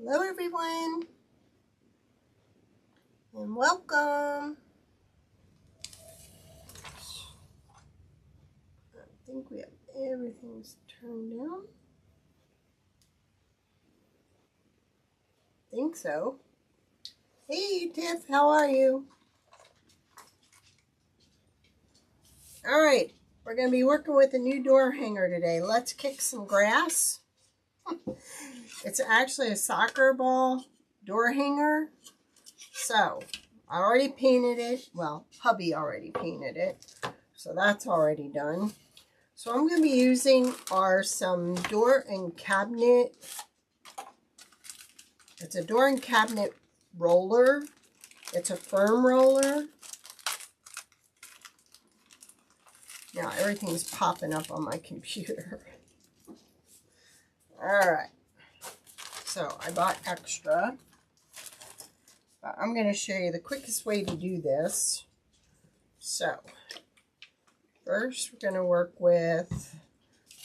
Hello everyone and welcome. I think we have everything's turned down. Think so. Hey Tiff, how are you? Alright, we're going to be working with a new door hanger today. Let's kick some grass. It's actually a soccer ball door hanger. So, I already painted it. Well, hubby already painted it. So that's already done. So I'm going to be using some door and cabinet. It's a door and cabinet roller. It's a firm roller. Now everything's popping up on my computer. Alright. So I bought extra. But I'm going to show you the quickest way to do this. So first we're going to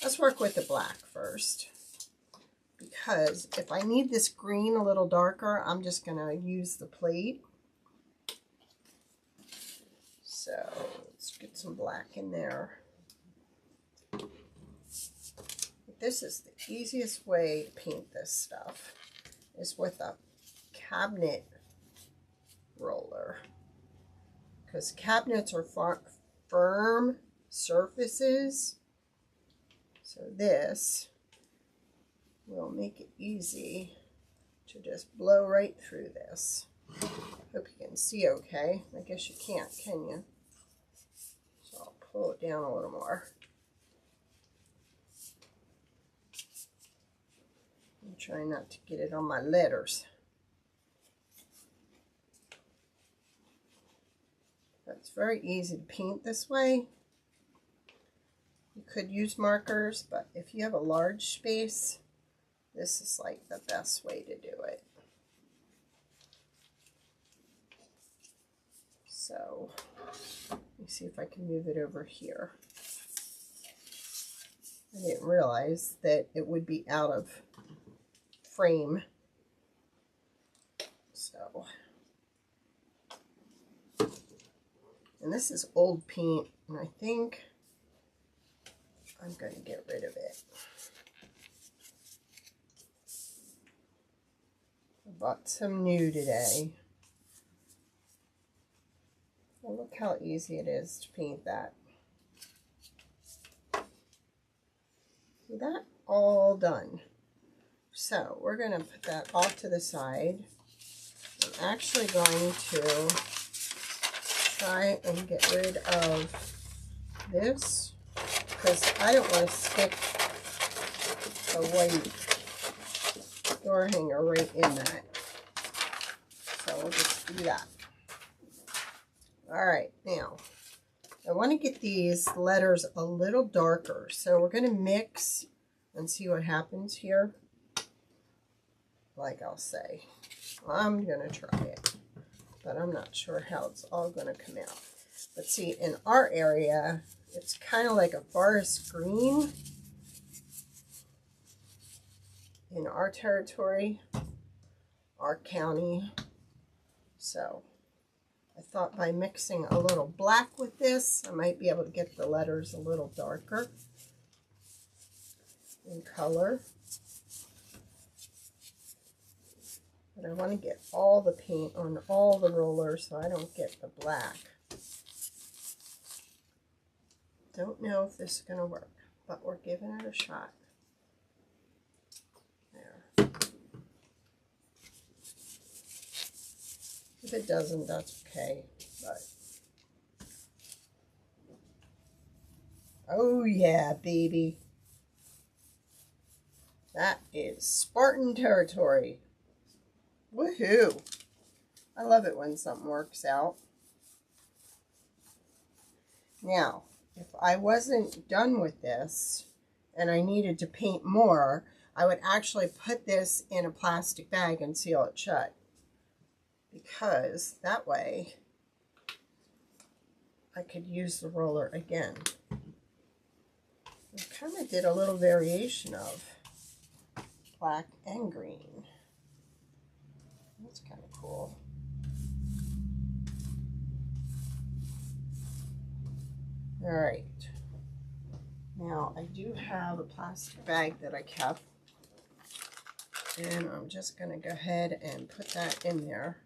let's work with the black first. Because if I need this green a little darker, I'm just going to use the plate. So let's get some black in there. This is the easiest way to paint this stuff, is with a cabinet roller. Because cabinets are firm surfaces. So this will make it easy to just blow right through this. Hope you can see okay. I guess you can't, can you? So I'll pull it down a little more. I'm trying not to get it on my letters. But it's very easy to paint this way. You could use markers, but if you have a large space, this is like the best way to do it. So, let me see if I can move it over here. I didn't realize that it would be out of frame. So, and this is old paint, and I think I'm going to get rid of it. I bought some new today. Well, look how easy it is to paint that. See that? All done. So we're going to put that off to the side. I'm actually going to try and get rid of this because I don't want to stick a white door hanger right in that. So we'll just do that. Alright, now I want to get these letters a little darker. So we're going to mix and see what happens here. Like I'll say, I'm going to try it, but I'm not sure how it's all going to come out. But see, in our area, it's kind of like a forest green in our territory, our county. So I thought by mixing a little black with this, I might be able to get the letters a little darker in color. But I want to get all the paint on all the rollers so I don't get the black. Don't know if this is going to work, but we're giving it a shot. There. If it doesn't, that's okay. But oh yeah, baby. That is Spartan territory. Woohoo! I love it when something works out. Now, if I wasn't done with this and I needed to paint more, I would actually put this in a plastic bag and seal it shut. Because that way I could use the roller again. I kind of did a little variation of black and green. That's kind of cool. All right. Now I do have a plastic bag that I kept, and I'm just going to go ahead and put that in there.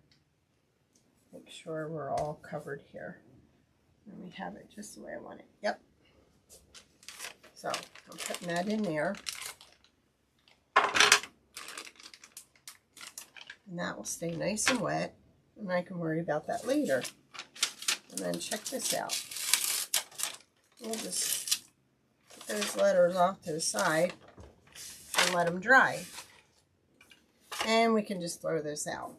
Make sure we're all covered here. And we have it just the way I want it. Yep. So I'm putting that in there. And that will stay nice and wet, and I can worry about that later. And then check this out. We'll just put those letters off to the side and let them dry. And we can just throw this out.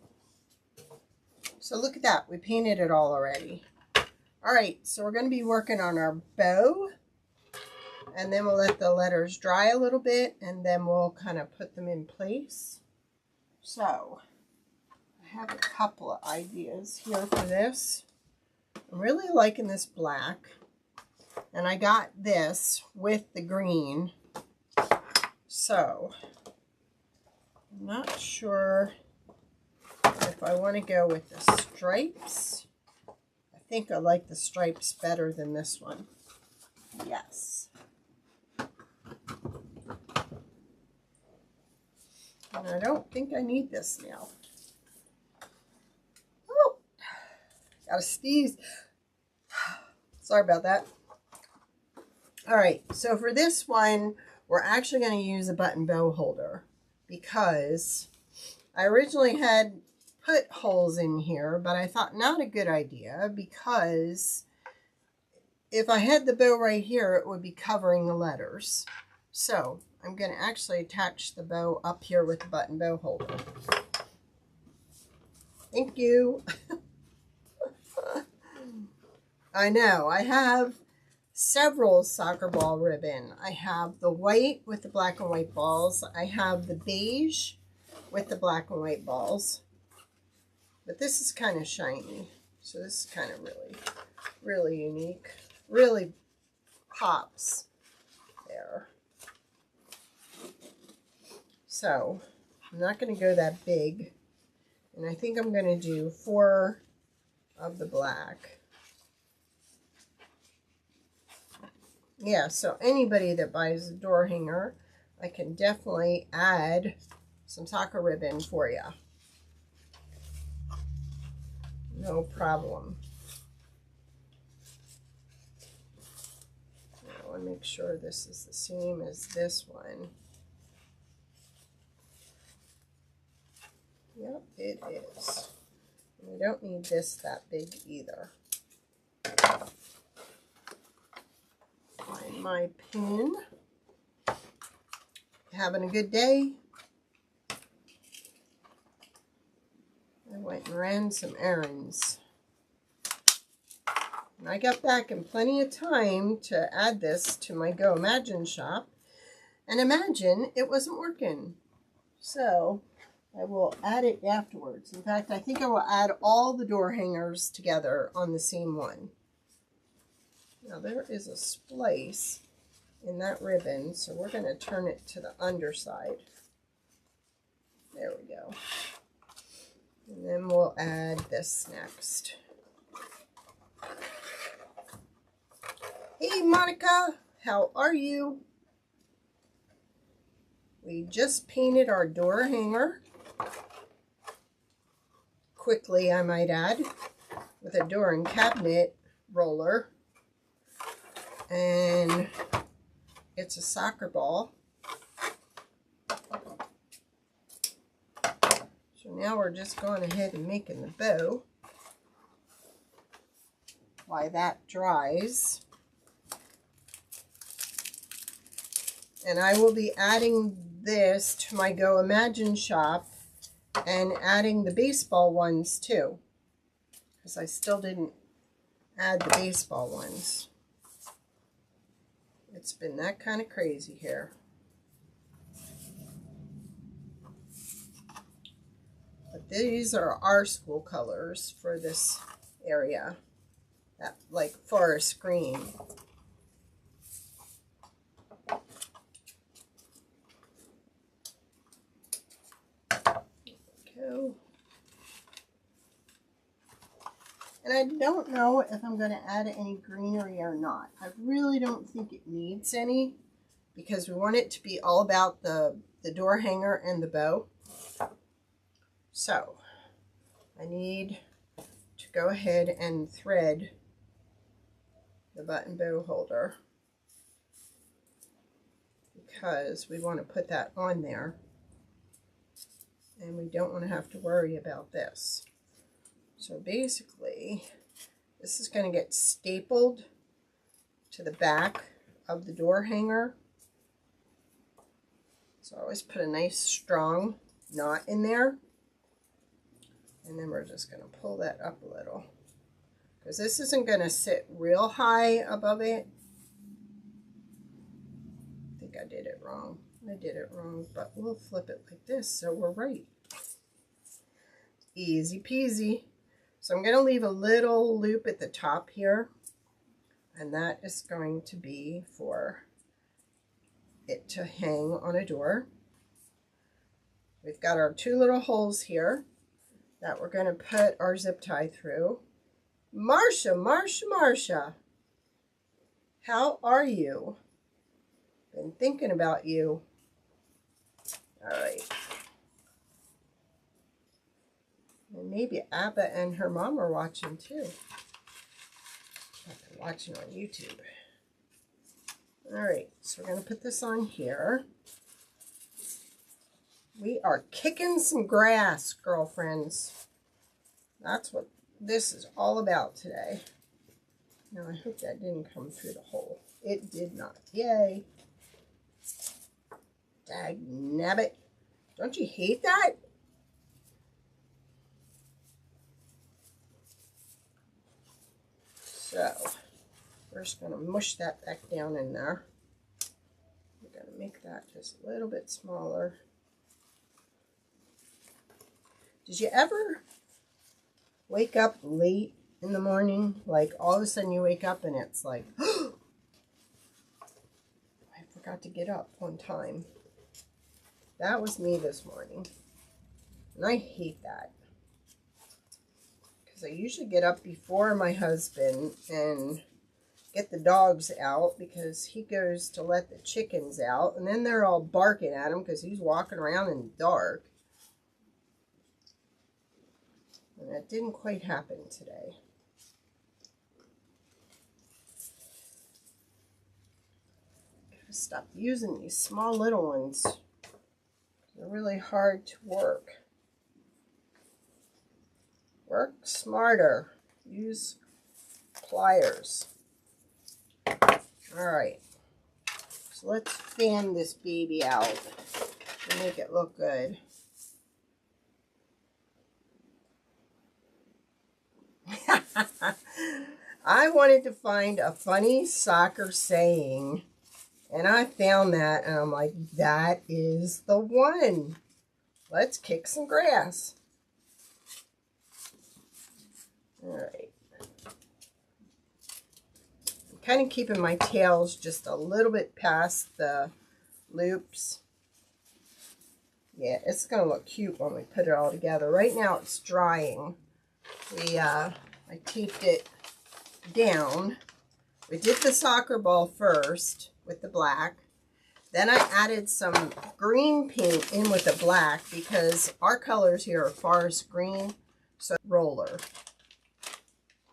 So look at that. We painted it all already. All right, so we're going to be working on our bow. And then we'll let the letters dry a little bit, and then we'll kind of put them in place. So I have a couple of ideas here for this. I'm really liking this black. And I got this with the green. So I'm not sure if I want to go with the stripes. I think I like the stripes better than this one. Yes. And I don't think I need this now. Oh, gotta sneeze. Sorry about that. All right, so for this one, we're actually going to use a button bow holder because I originally had put holes in here, but I thought not a good idea because if I had the bow right here, it would be covering the letters. So I'm going to actually attach the bow up here with the button bow holder. Thank you. I know, I have several soccer ball ribbon. I have the white with the black and white balls. I have the beige with the black and white balls. But this is kind of shiny. So this is kind of really unique. Really pops there. So I'm not going to go that big. And I think I'm going to do 4 of the black. Yeah, so anybody that buys a door hanger, I can definitely add some soccer ribbon for you. No problem. I want to make sure this is the same as this one. Yep, it is. And we don't need this that big either. Find my pin. Having a good day? I went and ran some errands. And I got back in plenty of time to add this to my Go Imagine shop. And imagine it wasn't working. So I will add it afterwards. In fact, I think I will add all the door hangers together on the same one. Now there is a splice in that ribbon, so we're going to turn it to the underside. There we go. And then we'll add this next. Hey Monica, how are you? We just painted our door hanger. Quickly, I might add, with a door and cabinet roller. And it's a soccer ball. So now we're just going ahead and making the bow while that dries. And I will be adding this to my Go Imagine shop and adding the baseball ones too, because I still didn't add the baseball ones. It's been that kind of crazy here. But these are our school colors for this area, that like forest green. There we go. And I don't know if I'm going to add any greenery or not. I really don't think it needs any because we want it to be all about the door hanger and the bow. So I need to go ahead and thread the button bow holder because we want to put that on there and we don't want to have to worry about this. So basically, this is going to get stapled to the back of the door hanger. So I always put a nice strong knot in there. And then we're just going to pull that up a little. Because this isn't going to sit real high above it. I think I did it wrong. But we'll flip it like this so we're right. Easy peasy. So I'm going to leave a little loop at the top here, and that is going to be for it to hang on a door. We've got our 2 little holes here that we're going to put our zip tie through. Marsha, how are you? Been thinking about you. All right. And maybe Abba and her mom are watching too. They're watching on YouTube. All right, so we're going to put this on here. We are kicking some grass, girlfriends. That's what this is all about today. Now, I hope that didn't come through the hole. It did not. Yay. Dagnabbit. Don't you hate that? So, we're just going to mush that back down in there. We're going to make that just a little bit smaller. Did you ever wake up late in the morning? Like, all of a sudden you wake up and it's like, I forgot to get up on time. That was me this morning. And I hate that. I usually get up before my husband and get the dogs out because he goes to let the chickens out, and then they're all barking at him because he's walking around in the dark. And that didn't quite happen today. Gotta stop using these small little ones. They're really hard to work. Work smarter. Use pliers. All right. So let's fan this baby out to make it look good. I wanted to find a funny soccer saying, and I found that, and I'm like, that is the one. Let's kick some grass. All right. I'm kind of keeping my tails just a little bit past the loops. Yeah, it's going to look cute when we put it all together. Right now it's drying. I taped it down. We did the soccer ball first with the black. Then I added some green paint in with the black because our colors here are forest green, so roller.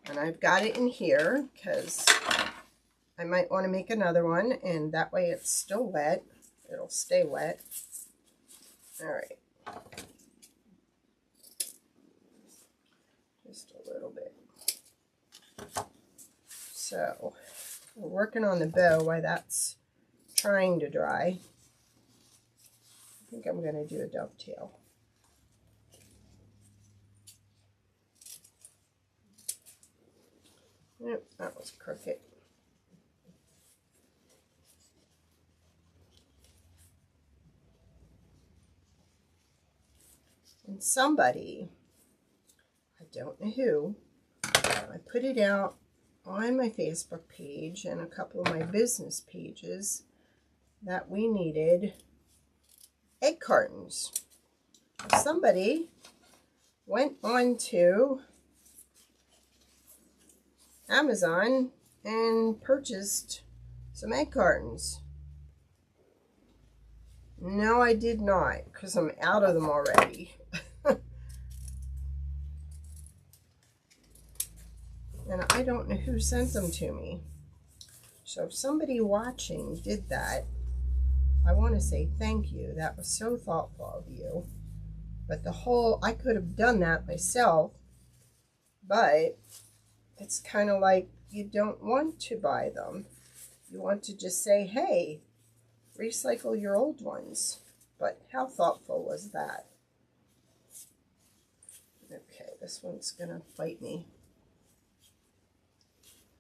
And I've got it in here because I might want to make another one, and that way it's still wet. It'll stay wet. All right. Just a little bit. So, we're working on the bow while that's trying to dry. I think I'm going to do a dovetail. Nope, that was crooked. And somebody, I don't know who, I put it out on my Facebook page and a couple of my business pages that we needed egg cartons. Somebody went on to Amazon and purchased some egg cartons. No, I did not, because I'm out of them already. And I don't know who sent them to me. So if somebody watching did that, I want to say thank you. That was so thoughtful of you. But I could have done that myself, but it's kind of like you don't want to buy them. You want to just say, hey, recycle your old ones. But how thoughtful was that? Okay, this one's going to fight me.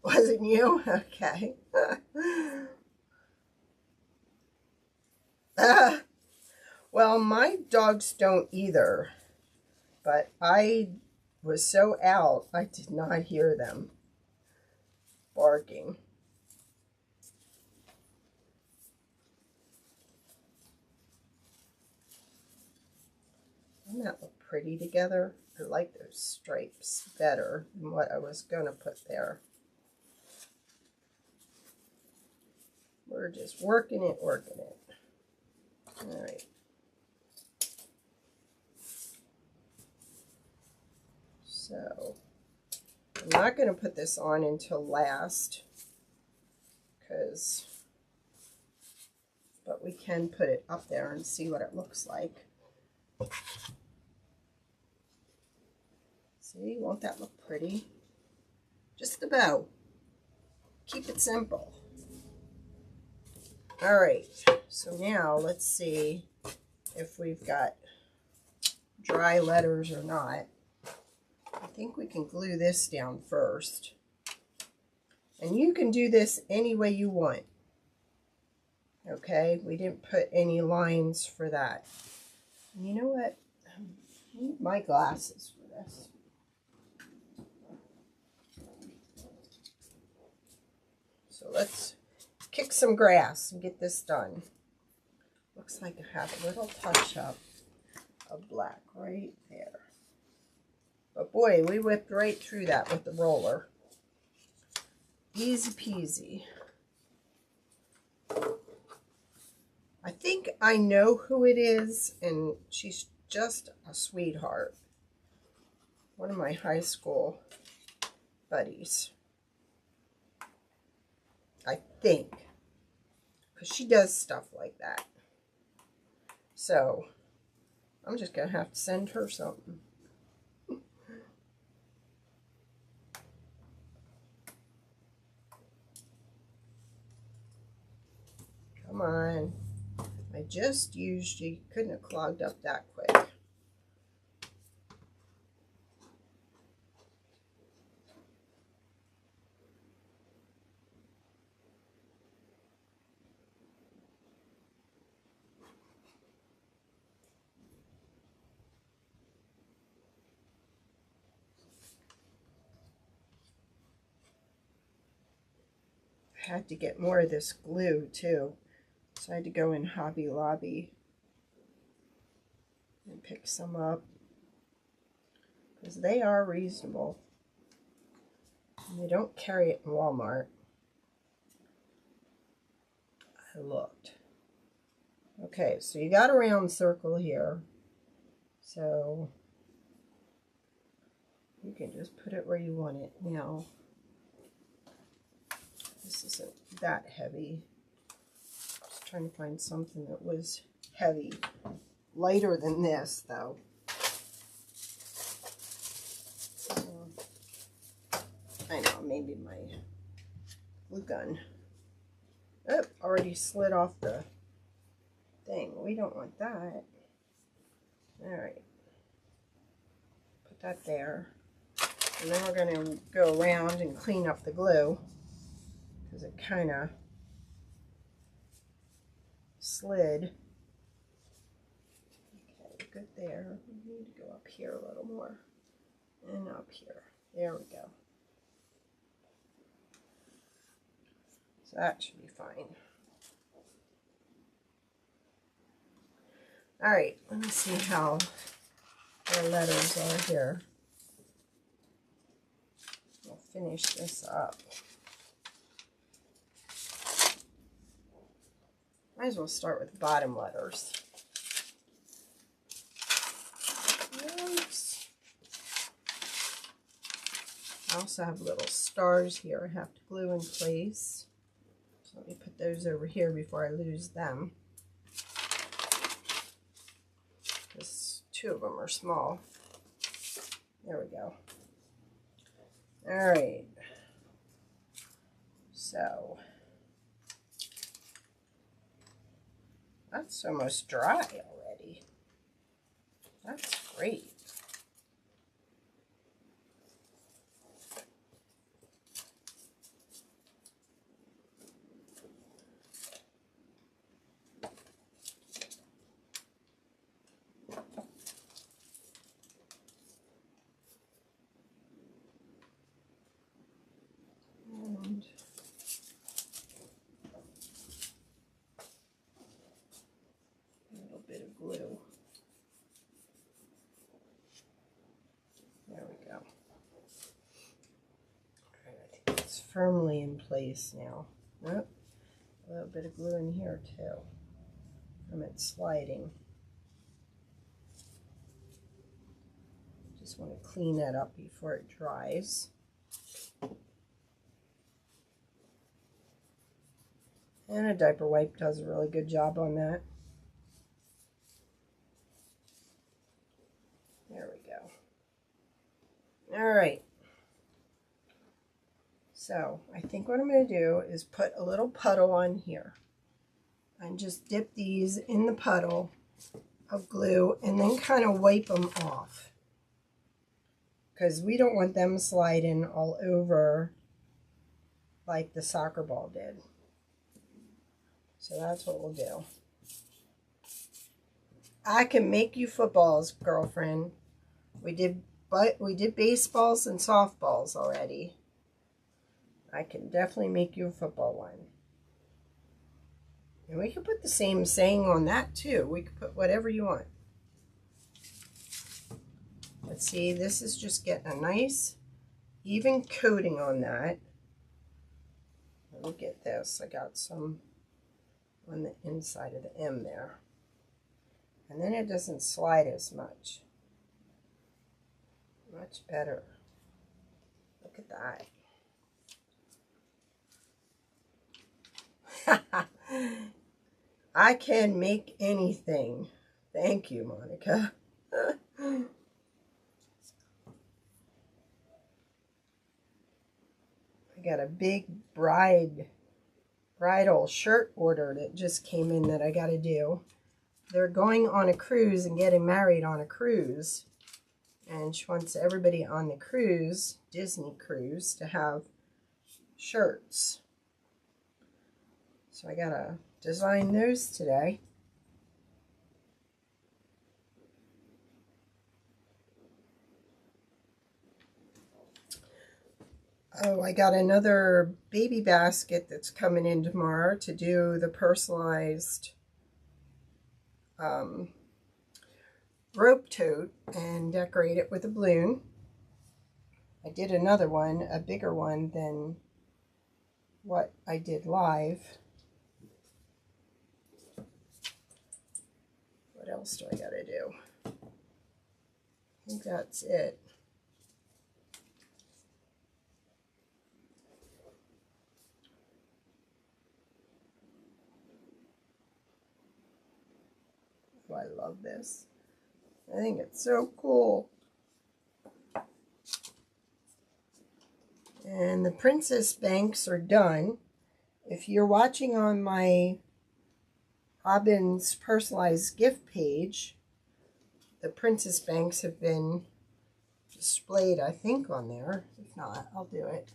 Wasn't you? Okay. Well, my dogs don't either, but I was so out, I did not hear them barking. Doesn't that look pretty together? I like those stripes better than what I was going to put there. We're just working it. All right. So, I'm not going to put this on until last, but we can put it up there and see what it looks like. See, won't that look pretty? Just about. Keep it simple. All right, so now let's see if we've got dry letters or not. I think we can glue this down first. And you can do this any way you want. Okay, we didn't put any lines for that. And you know what? I need my glasses for this. So let's kick some grass and get this done. Looks like I have a little touch up of black right there. But boy, we whipped right through that with the roller. Easy peasy. I think I know who it is, and she's just a sweetheart. One of my high school buddies. I think. Because she does stuff like that. So, I'm just going to have to send her something. Come on. I just used you. Couldn't have clogged up that quick. I had to get more of this glue too. So I had to go in Hobby Lobby and pick some up, because they are reasonable. And they don't carry it in Walmart. I looked. Okay, so you got a round circle here. So you can just put it where you want it. Now, this isn't that heavy. I was trying to find something that was heavy. Lighter than this, though. I know, maybe my glue gun. Oh, already slid off the thing. We don't want that. Alright. Put that there. And then we're going to go around and clean up the glue, because it kind of slid. Okay, good there. We need to go up here a little more. And up here. There we go. So that should be fine. Alright, let me see how our letters are here. We'll finish this up. Might as well start with the bottom letters. Oops. I also have little stars here I have to glue in place. So let me put those over here before I lose them. Because 2 of them are small. There we go. All right. So that's almost dry already. That's great. And a little bit of glue. There we go. All right, I think it's firmly in place now. Nope. A little bit of glue in here too from it sliding. Just want to clean that up before it dries. And a diaper wipe does a really good job on that. There we go. All right. So I think what I'm going to do is put a little puddle on here and just dip these in the puddle of glue and then kind of wipe them off, because we don't want them sliding all over like the soccer ball did. So that's what we'll do. I can make you footballs, girlfriend. We did baseballs and softballs already. I can definitely make you a football one. And we could put the same saying on that too. We could put whatever you want. Let's see, this is just getting a nice even coating on that. Let me get this. I got some on the inside of the M there. And then it doesn't slide as much. Much better. Look at that. I can make anything. Thank you, Monica. I got a big bridal shirt order that just came in that I got to do. They're going on a cruise and getting married on a cruise. And she wants everybody on the cruise, Disney cruise, to have shirts. So I got to design those today. Oh, I got another baby basket that's coming in tomorrow to do the personalized rope tote and decorate it with a balloon. I did another one, a bigger one than what I did live. What else do I gotta do? I think that's it. Oh, I love this. I think it's so cool. And the princess banks are done. If you're watching on my Robin's personalized gift page, the princess banks have been displayed, I think, on there. If not, I'll do it.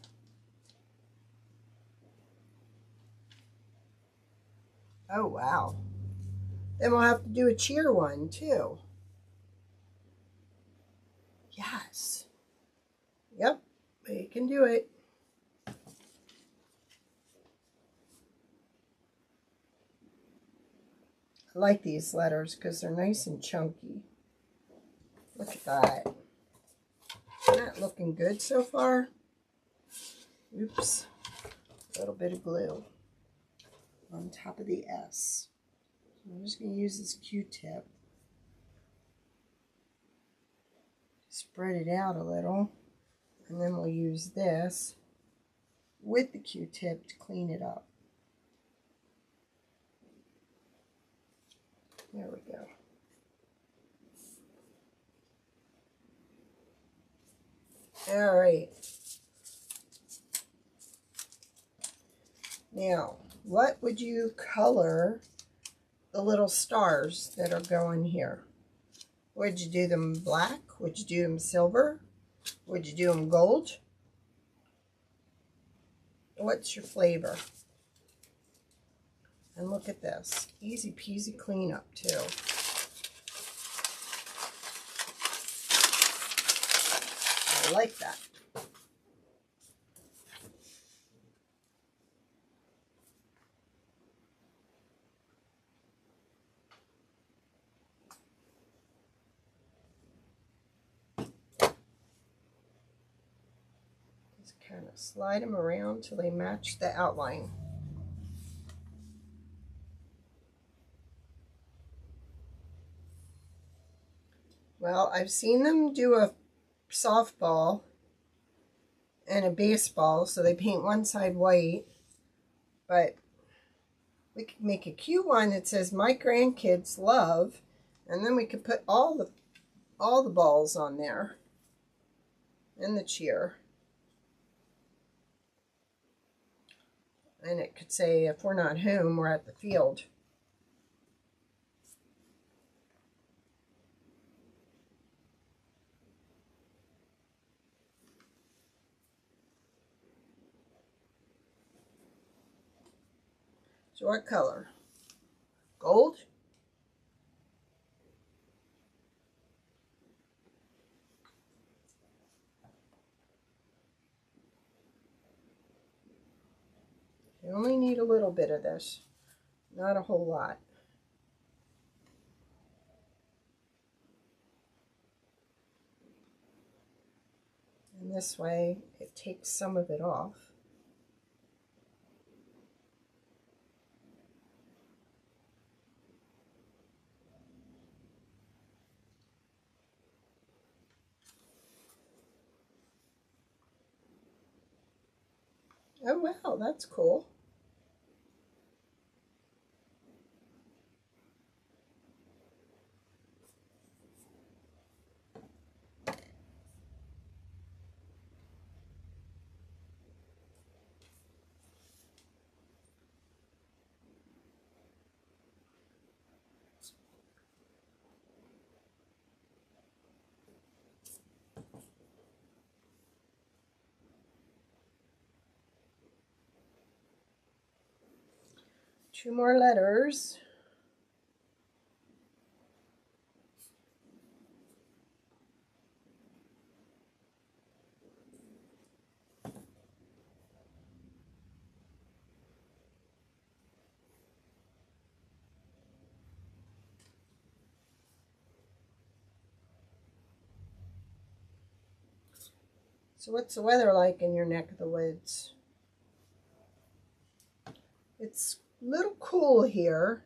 Oh, wow. Then we'll have to do a cheer one, too. Yes. Yep, we can do it. I like these letters because they're nice and chunky. Look at that. Isn't that looking good so far? Oops. A little bit of glue on top of the S. So I'm just going to use this Q-tip. Spread it out a little. And then we'll use this with the Q-tip to clean it up. There we go. All right. Now, what would you color the little stars that are going here? Would you do them black? Would you do them silver? Would you do them gold? What's your flavor? And look at this. Easy peasy cleanup too. I like that. Just kind of slide them around till they match the outline. Well, I've seen them do a softball and a baseball, so they paint one side white, but we could make a cute one that says my grandkids love, and then we could put all the balls on there and the cheer. And it could say, if we're not home, we're at the field. So what color? Gold? You only need a little bit of this, not a whole lot. And this way, it takes some of it off. Oh wow, that's cool. Two more letters. So what's the weather like in your neck of the woods? It's a little cool here,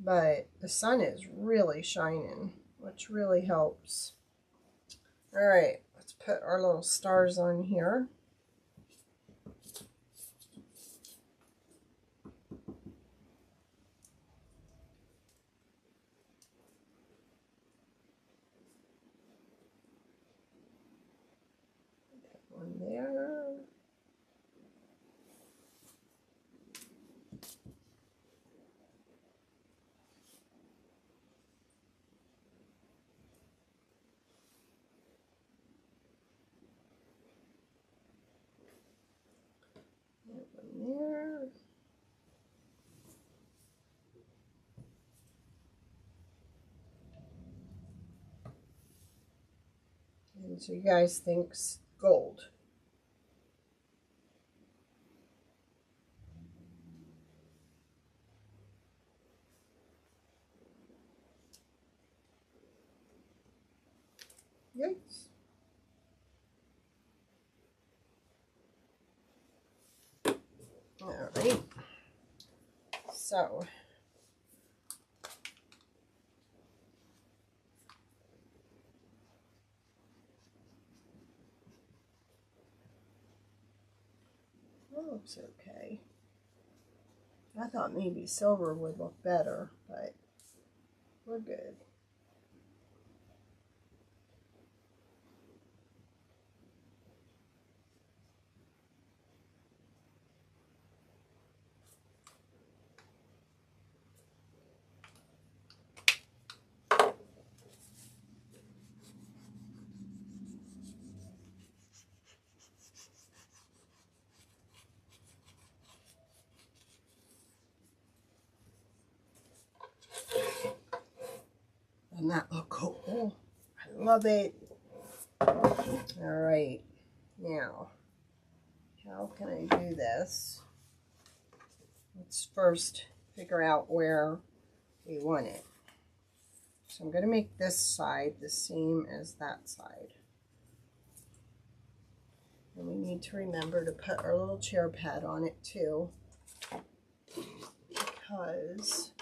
but the sun is really shining, which really helps. All right, let's put our little stars on here. One there. There. And so you guys think gold. Yikes. Right. So that looks okay. I thought maybe silver would look better, but we're good. Doesn't that look cool? I love it. All right, now, how can I do this? Let's first figure out where we want it. So I'm going to make this side the same as that side. And we need to remember to put our little chair pad on it too, because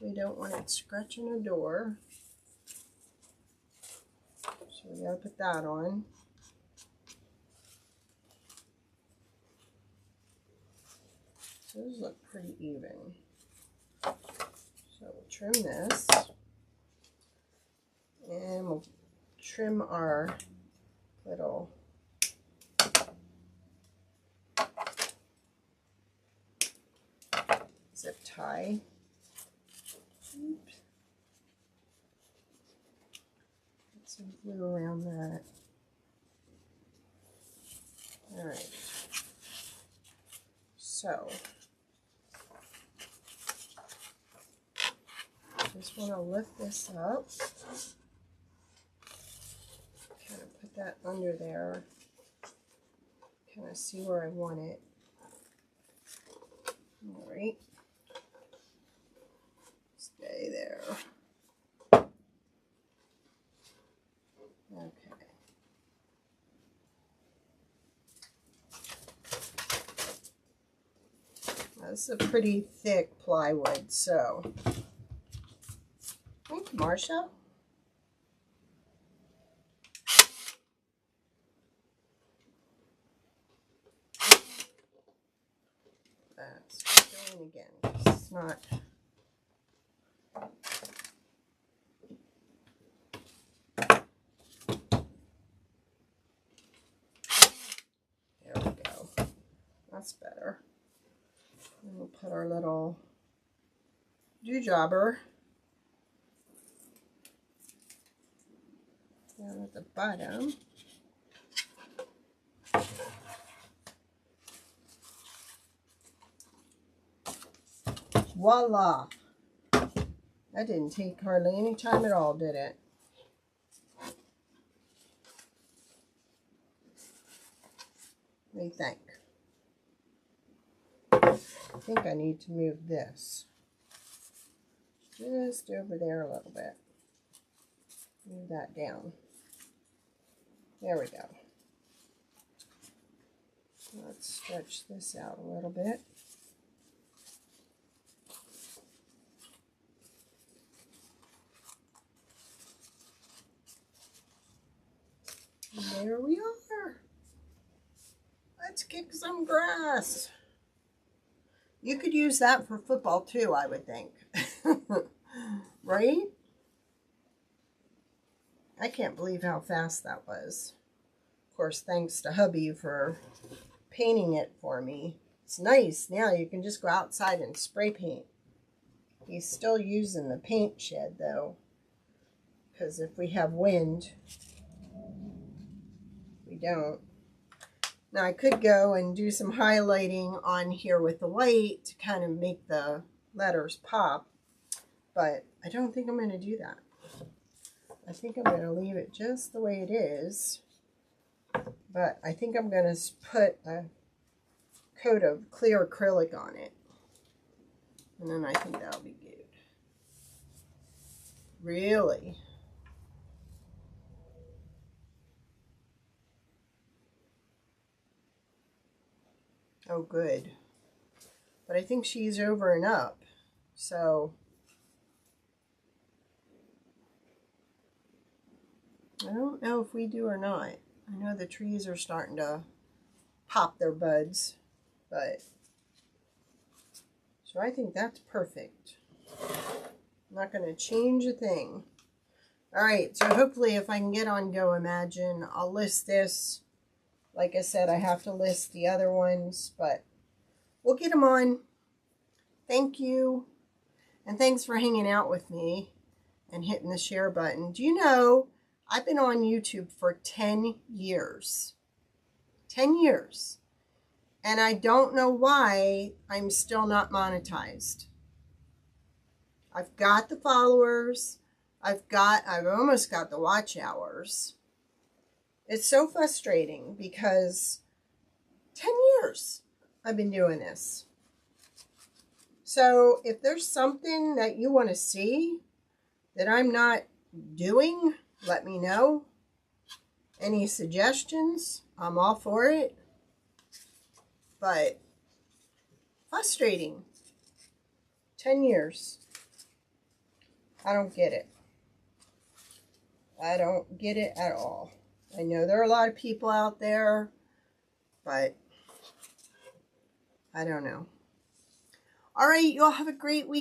we don't want it scratching the door. So we gotta put that on. So those look pretty even. So we'll trim this. And we'll trim our little zip tie. Oops. Put some glue around that. All right. So just want to lift this up. Kind of put that under there. Kind of see where I want it. All right. Stay there. Okay. Now, this is a pretty thick plywood, so thank you, Marsha. That's going again. It's not. There we go. That's better. And we'll put our little dewjobber down at the bottom. Voila! That didn't take hardly any time at all, did it? What do you think? I think I need to move this just over there a little bit. Move that down. There we go. Let's stretch this out a little bit. And there we are. Let's kick some grass. You could use that for football too, I would think. Right? I can't believe how fast that was. Of course, thanks to hubby for painting it for me. It's nice. Now you can just go outside and spray paint. He's still using the paint shed though, because if we have wind, we don't. Now I could go and do some highlighting on here with the white to kind of make the letters pop, but I don't think I'm going to do that. I think I'm going to leave it just the way it is, but I think I'm going to put a coat of clear acrylic on it, and then I think that'll be good. Really? Oh, good. But I think she's over and up. So I don't know if we do or not. I know the trees are starting to pop their buds, but so I think that's perfect. I'm not going to change a thing. All right, so hopefully if I can get on Go Imagine, I'll list this. Like I said, I have to list the other ones, but we'll get them on. Thank you. And thanks for hanging out with me and hitting the share button. Do you know, I've been on YouTube for 10 years. 10 years. And I don't know why I'm still not monetized. I've got the followers. I've almost got the watch hours. It's so frustrating because 10 years I've been doing this. So if there's something that you want to see that I'm not doing, let me know. Any suggestions? I'm all for it. But frustrating. 10 years. I don't get it. I don't get it at all. I know there are a lot of people out there, but I don't know. All right, you all have a great week.